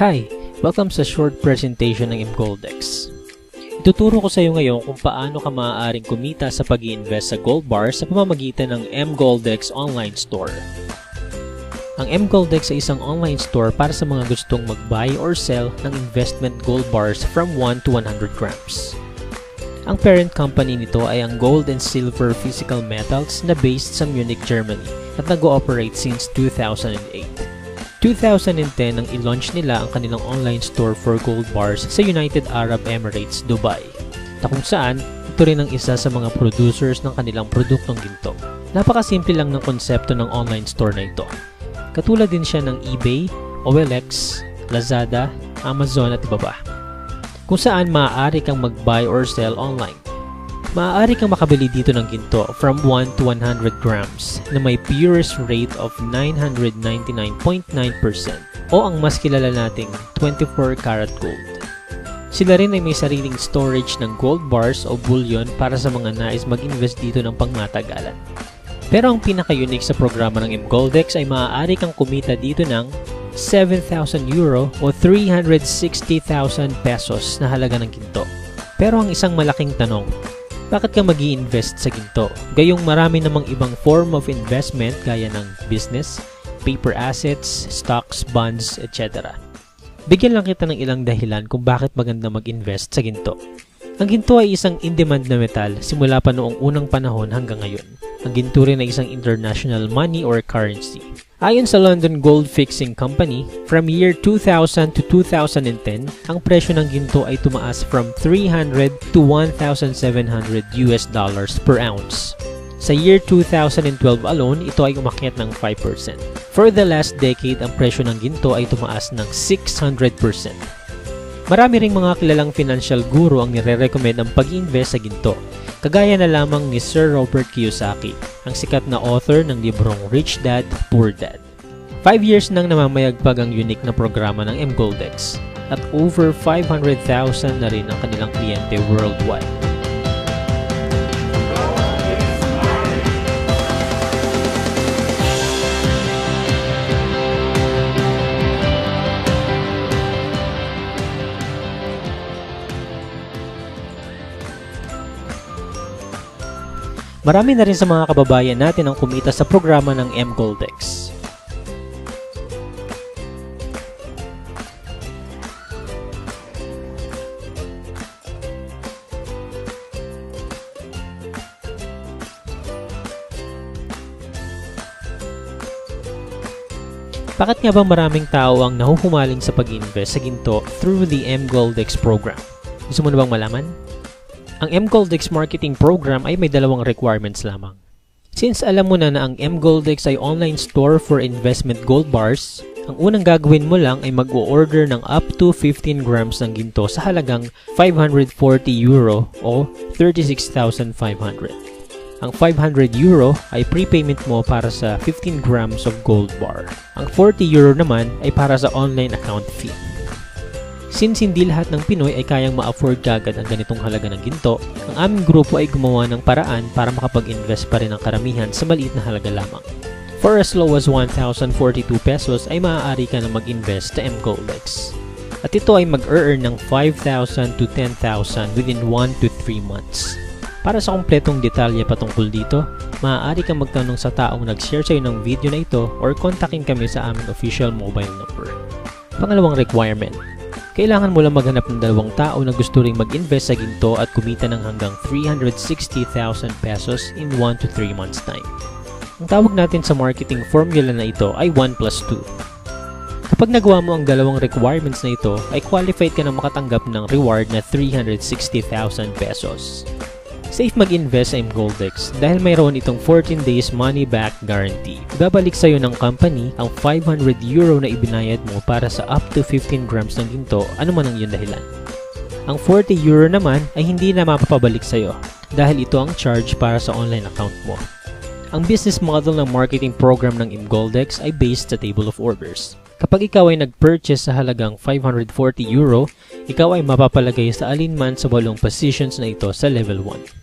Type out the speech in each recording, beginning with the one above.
Hi! Welcome sa short presentation ng mGoldX. Ituturo ko sa iyo ngayon kung paano ka maaaring kumita sa pag-i-invest sa gold bars sa pamamagitan ng mGoldX online store. Ang mGoldX ay isang online store para sa mga gustong mag-buy or sell ng investment gold bars from 1 to 100 grams. Ang parent company nito ay ang Gold and Silver Physical Metals na based sa Munich, Germany at nag-ooperate since 2008. 2010 nang i-launch nila ang kanilang online store for gold bars sa United Arab Emirates, Dubai, na kung saan ito rin ang isa sa mga producers ng kanilang produktong ginto. Napakasimple lang ng konsepto ng online store na ito. Katulad din siya ng eBay, OLX, Lazada, Amazon at iba pa, kung saan maaari kang mag-buy or sell online. Maaari kang makabili dito ng ginto from 1 to 100 grams na may purest rate of 999.9% o ang mas kilala nating 24 karat gold. Sila rin ay may sariling storage ng gold bars o bullion para sa mga nais mag-invest dito ng pangmatagalan. Pero ang pinaka-unique sa programa ng mGoldX ay maaari kang kumita dito ng 7,000 euro o 360,000 pesos na halaga ng ginto. Pero ang isang malaking tanong, bakit ka mag-i-invest sa ginto? Gayong marami namang ibang form of investment gaya ng business, paper assets, stocks, bonds, etc. Bigyan lang kita ng ilang dahilan kung bakit maganda mag-invest sa ginto. Ang ginto ay isang in-demand na metal simula pa noong unang panahon hanggang ngayon. Ang ginto rin ay isang international money or currency. Ayon sa London Gold Fixing Company, from year 2000 to 2010, ang presyo ng ginto ay tumaas from 300 to 1,700 US dollars per ounce. Sa year 2012 alone, ito ay umakyat ng 5%. For the last decade, ang presyo ng ginto ay tumaas ng 600%. Marami ring mga kilalang financial guru ang nire-recommend ang pag-invest sa ginto, kagaya na lamang ni Sir Robert Kiyosaki, ang sikat na author ng librong Rich Dad, Poor Dad. 5 years nang namamayagpag ang unique na programa ng mGoldX at over 500,000 na rin ang kanilang kliyente worldwide. Marami na rin sa mga kababayan natin ang kumita sa programa ng mGoldX. Bakit nga ba maraming tao ang nahuhumaling sa pag-invest sa ginto through the mGoldX program? Gusto mo na bang malaman? Ang mGoldX marketing program ay may dalawang requirements lamang. Since alam mo na ang mGoldX ay online store for investment gold bars, ang unang gagawin mo lang ay mag-o-order ng up to 15 grams ng ginto sa halagang 540 euro o 36,500. Ang 500 euro ay prepayment mo para sa 15 grams of gold bar. Ang 40 euro naman ay para sa online account fee. Since hindi lahat ng Pinoy ay kayang ma-afford kagad ang ganitong halaga ng ginto, ang aming grupo ay gumawa ng paraan para makapag-invest pa rin ang karamihan sa maliit na halaga lamang. For as low as 1,042 pesos ay maaari ka na mag-invest sa mGoldX. At ito ay mag-earn ng 5,000 to 10,000 within 1 to 3 months. Para sa kumpletong detalye patungkol dito, maaari kang magtanong sa taong nag-share sa iyo ng video na ito or kontakin kami sa aming official mobile number. Pangalawang requirement, kailangan mo lang maghanap ng dalawang tao na gusto ring mag-invest sa ginto at kumita ng hanggang 360,000 pesos in 1 to 3 months time. Ang tawag natin sa marketing formula na ito ay 1 plus 2. Kapag nagawa mo ang dalawang requirements na ito, ay qualified ka na makatanggap ng reward na 360,000 pesos. Safe mag-invest sa mGoldX dahil mayroon itong 14 days money-back guarantee. Ibabalik sa iyo ng company ang 500 euro na ibinayad mo para sa up to 15 grams ng ginto, ano man ang iyong dahilan. Ang 40 euro naman ay hindi na mapapabalik sa iyo dahil ito ang charge para sa online account mo. Ang business model ng marketing program ng mGoldX ay based sa table of orders. Kapag ikaw ay nag-purchase sa halagang 540 euro, ikaw ay mapapalagay sa alinman sa 8 positions na ito sa level 1.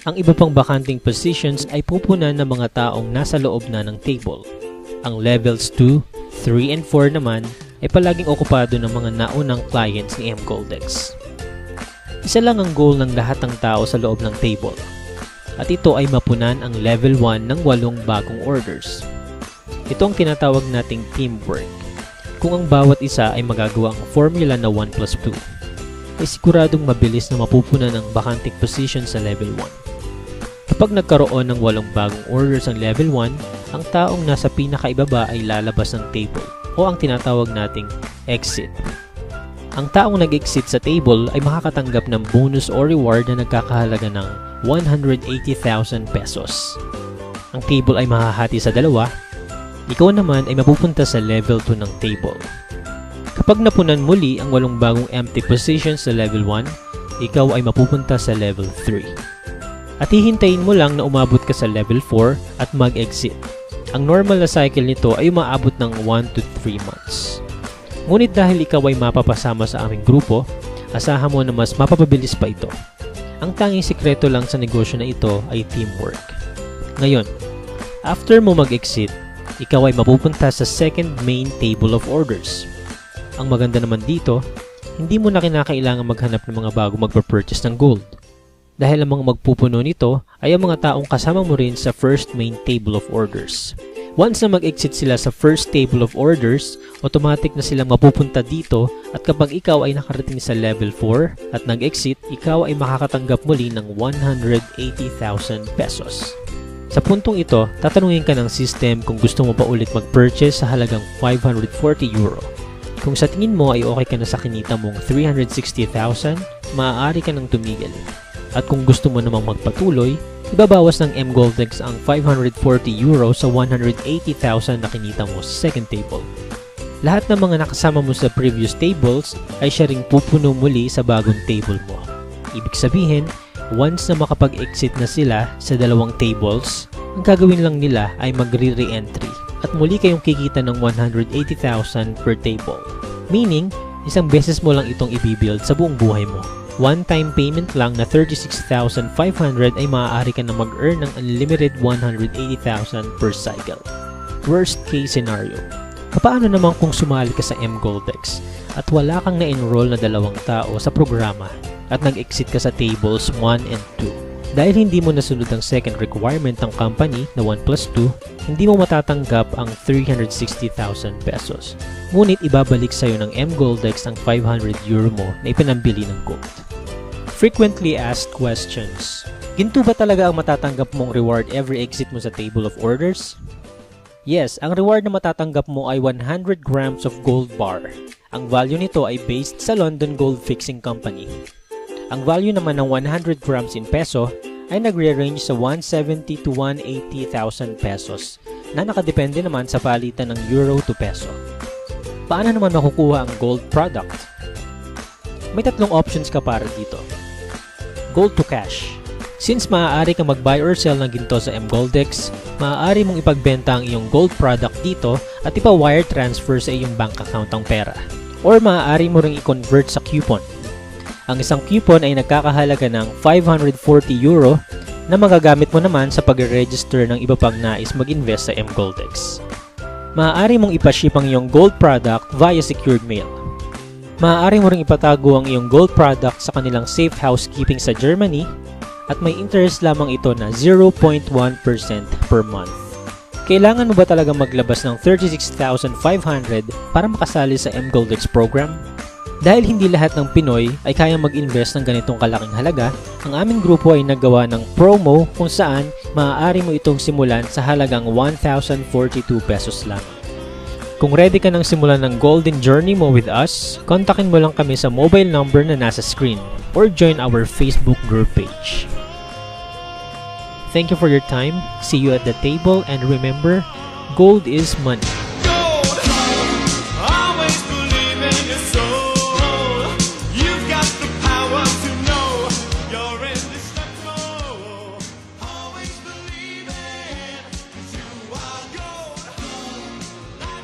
Ang iba pang bakanting positions ay pupunan ng mga taong nasa loob na ng table. Ang levels 2, 3, and 4 naman ay palaging okupado ng mga naunang clients ni mGoldex. Isa lang ang goal ng lahat ng tao sa loob ng table, at ito ay mapunan ang level 1 ng 8 bagong orders. Ito ang tinatawag nating teamwork. Kung ang bawat isa ay magagawa ang formula na 1+2, ay siguradong mabilis na mapupunan ang bakanting position sa level 1. Kapag nagkaroon ng 8 bagong orders ang level 1, ang taong nasa pinakaibaba ay lalabas ng table o ang tinatawag nating exit. Ang taong nag-exit sa table ay makakatanggap ng bonus o reward na nagkakahalaga ng 180,000 pesos. Ang table ay mahahati sa dalawa. Ikaw naman ay mapupunta sa level 2 ng table. Kapag napunan muli ang 8 bagong empty positions sa level 1, ikaw ay mapupunta sa level 3. At hihintayin mo lang na umabot ka sa level 4 at mag-exit. Ang normal na cycle nito ay umaabot ng 1 to 3 months. Ngunit dahil ikaw ay mapapasama sa aming grupo, asahan mo na mas mapapabilis pa ito. Ang tanging sikreto lang sa negosyo na ito ay teamwork. Ngayon, after mo mag-exit, ikaw ay mapupunta sa second main table of orders. Ang maganda naman dito, hindi mo na kinakailangan maghanap ng mga bago magpa-purchase ng gold. Dahil ang mga magpupuno nito ay ang mga taong kasama mo rin sa first main table of orders. Once na mag-exit sila sa first table of orders, automatic na silang mapupunta dito at kapag ikaw ay nakarating sa level 4 at nag-exit, ikaw ay makakatanggap muli ng 180,000 pesos. Sa puntong ito, tatanungin ka ng system kung gusto mo pa ulit mag-purchase sa halagang 540 euro. Kung sa tingin mo ay okay ka na sa kinita mong 360,000, maaari ka nang tumigil. At kung gusto mo namang magpatuloy, ibabawas ng mGoldex ang 540 euro sa 180,000 na kinita mo sa second table. Lahat ng mga nakasama mo sa previous tables ay siya ring pupuno muli sa bagong table mo. Ibig sabihin, once na makapag-exit na sila sa dalawang tables, ang gagawin lang nila ay magre-re-entry at muli kayong kikita ng 180,000 per table. Meaning, isang beses mo lang itong ibibuild sa buong buhay mo. One-time payment lang na 36,500 ay maaari ka na mag-earn ng unlimited 180,000 per cycle. Worst case scenario, paano naman kung sumali ka sa mGoldex at wala kang na-enroll na 2 tao sa programa at nag-exit ka sa tables 1 and 2? Dahil hindi mo nasunod ang second requirement ng company na 1+2, hindi mo matatanggap ang 360,000 pesos. Ngunit ibabalik sa'yo ng mGoldex ang 500 euro mo na ipinambili ng gold. Frequently asked questions. Ginto ba talaga ang matatanggap mong reward every exit mo sa table of orders? Yes, ang reward na matatanggap mo ay 100 grams of gold bar. Ang value nito ay based sa London Gold Fixing Company. Ang value naman ng 100 grams in peso ay nagre-range sa 170 to 180,000 pesos na nakadepende naman sa palitan ng euro to peso. Paano naman makukuha ang gold product? May 3 options ka para dito. Gold to cash. Since maaari kang mag-buy or sell ng ginto sa mGoldex, maaari mong ipagbenta ang iyong gold product dito at ipa-wire transfer sa iyong bank account ang pera. Or maaari mo ring i-convert sa coupon. Ang isang coupon ay nagkakahalaga ng 540 euro na magagamit mo naman sa pag-register ng iba pang nais mag-invest sa mGoldex. Maaari mong ipaship ang iyong gold product via secured mail. Maaari mo ring ipatago ang iyong gold product sa kanilang safe housekeeping sa Germany at may interest lamang ito na 0.1% per month. Kailangan mo ba talaga maglabas ng 36,500 para makasali sa mGoldex program? Dahil hindi lahat ng Pinoy ay kayang mag-invest ng ganitong kalaking halaga, ang aming grupo ay naggawa ng promo kung saan maaari mo itong simulan sa halagang 1,042 pesos lang. Kung ready ka nang simulan ng golden journey mo with us, kontakin mo lang kami sa mobile number na nasa screen or join our Facebook group page. Thank you for your time. See you at the table and remember, gold is money.